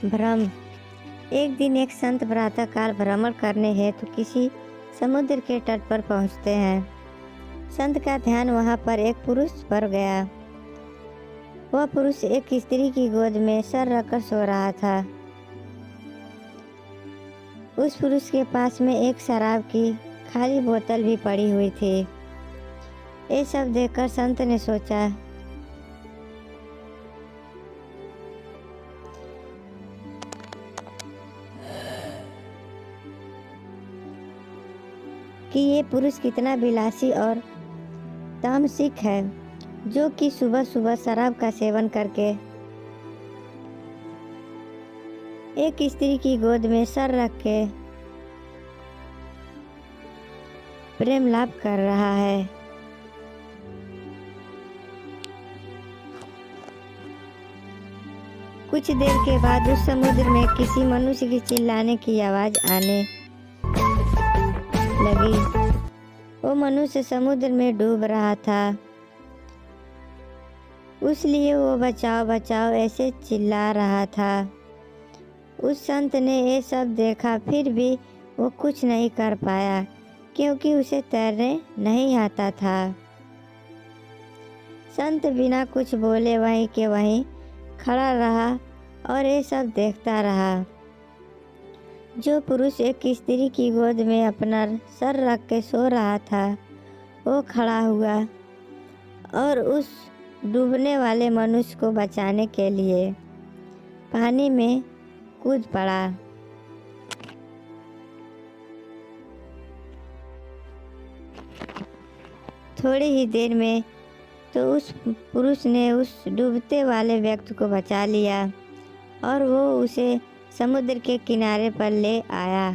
भ्रम। एक दिन एक संत प्रातःकाल भ्रमण करने हेतु किसी समुद्र के तट पर पहुंचते हैं। संत का ध्यान वहां पर एक पुरुष पर गया। वह पुरुष एक स्त्री की गोद में सर रखकर सो रहा था। उस पुरुष के पास में एक शराब की खाली बोतल भी पड़ी हुई थी। ये सब देखकर संत ने सोचा कि ये पुरुष कितना विलासी और तामसिक है, जो कि सुबह सुबह शराब का सेवन करके एक स्त्री की गोद में सर रख के प्रेम लाभ कर रहा है। कुछ देर के बाद उस समुद्र में किसी मनुष्य की चिल्लाने की आवाज आने लगी। वो मनुष्य समुद्र में डूब रहा था, इसलिए वो बचाओ बचाओ ऐसे चिल्ला रहा था। उस संत ने ये सब देखा, फिर भी वो कुछ नहीं कर पाया क्योंकि उसे तैरने नहीं आता था। संत बिना कुछ बोले वहीं के वहीं खड़ा रहा और ये सब देखता रहा। जो पुरुष एक स्त्री की गोद में अपना सर रख के सो रहा था, वो खड़ा हुआ और उस डूबने वाले मनुष्य को बचाने के लिए पानी में कूद पड़ा। थोड़ी ही देर में तो उस पुरुष ने उस डूबते वाले व्यक्ति को बचा लिया और वो उसे समुद्र के किनारे पर ले आया।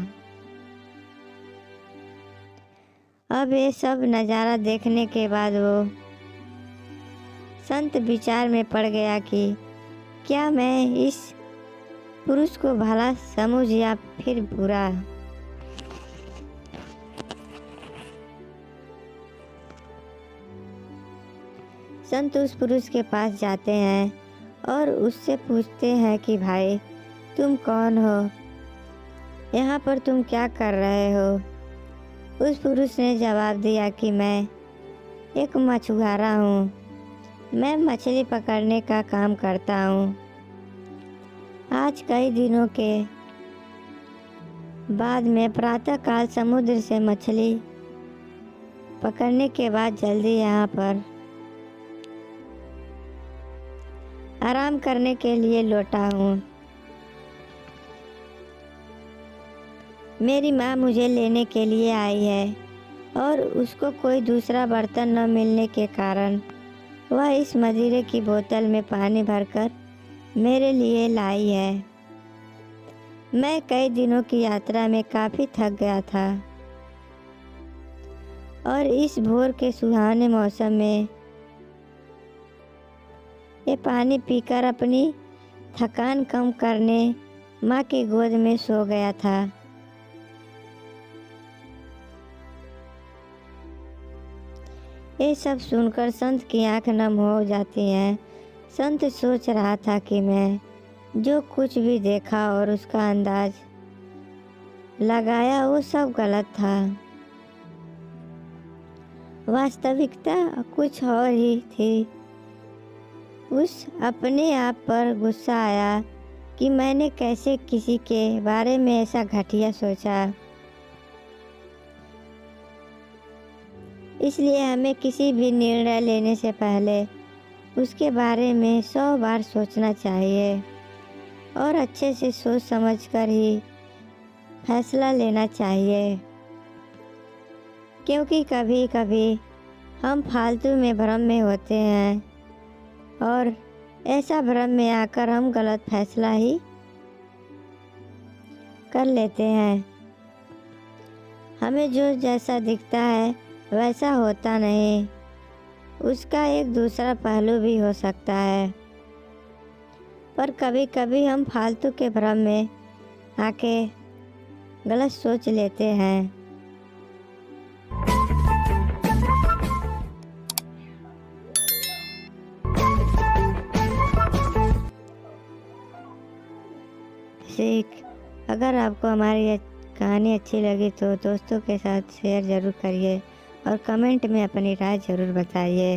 अब ये सब नज़ारा देखने के बाद वो संत विचार में पड़ गया कि क्या मैं इस पुरुष को भला समझ या फिर बुरा। संत उस पुरुष के पास जाते हैं और उससे पूछते हैं कि भाई तुम कौन हो, यहाँ पर तुम क्या कर रहे हो। उस पुरुष ने जवाब दिया कि मैं एक मछुआरा हूँ, मैं मछली पकड़ने का काम करता हूँ। आज कई दिनों के बाद मैं प्रातःकाल समुद्र से मछली पकड़ने के बाद जल्दी यहाँ पर आराम करने के लिए लौटा हूँ। मेरी माँ मुझे लेने के लिए आई है और उसको कोई दूसरा बर्तन न मिलने के कारण वह इस मदिरे की बोतल में पानी भरकर मेरे लिए लाई है। मैं कई दिनों की यात्रा में काफ़ी थक गया था और इस भोर के सुहाने मौसम में ये पानी पीकर अपनी थकान कम करने माँ की गोद में सो गया था। ये सब सुनकर संत की आंख नम हो जाती हैं। संत सोच रहा था कि मैं जो कुछ भी देखा और उसका अंदाज लगाया वो सब गलत था। वास्तविकता कुछ और ही थी। उस अपने आप पर गुस्सा आया कि मैंने कैसे किसी के बारे में ऐसा घटिया सोचा। इसलिए हमें किसी भी निर्णय लेने से पहले उसके बारे में 100 बार सोचना चाहिए और अच्छे से सोच समझकर ही फैसला लेना चाहिए, क्योंकि कभी कभी हम फालतू में भ्रम में होते हैं और ऐसा भ्रम में आकर हम गलत फैसला ही कर लेते हैं। हमें जो जैसा दिखता है वैसा होता नहीं, उसका एक दूसरा पहलू भी हो सकता है। पर कभी कभी हम फालतू के भ्रम में आके गलत सोच लेते हैं। सीख। अगर आपको हमारी ये कहानी अच्छी लगी तो दोस्तों के साथ शेयर ज़रूर करिए और कमेंट में अपनी राय ज़रूर बताइए।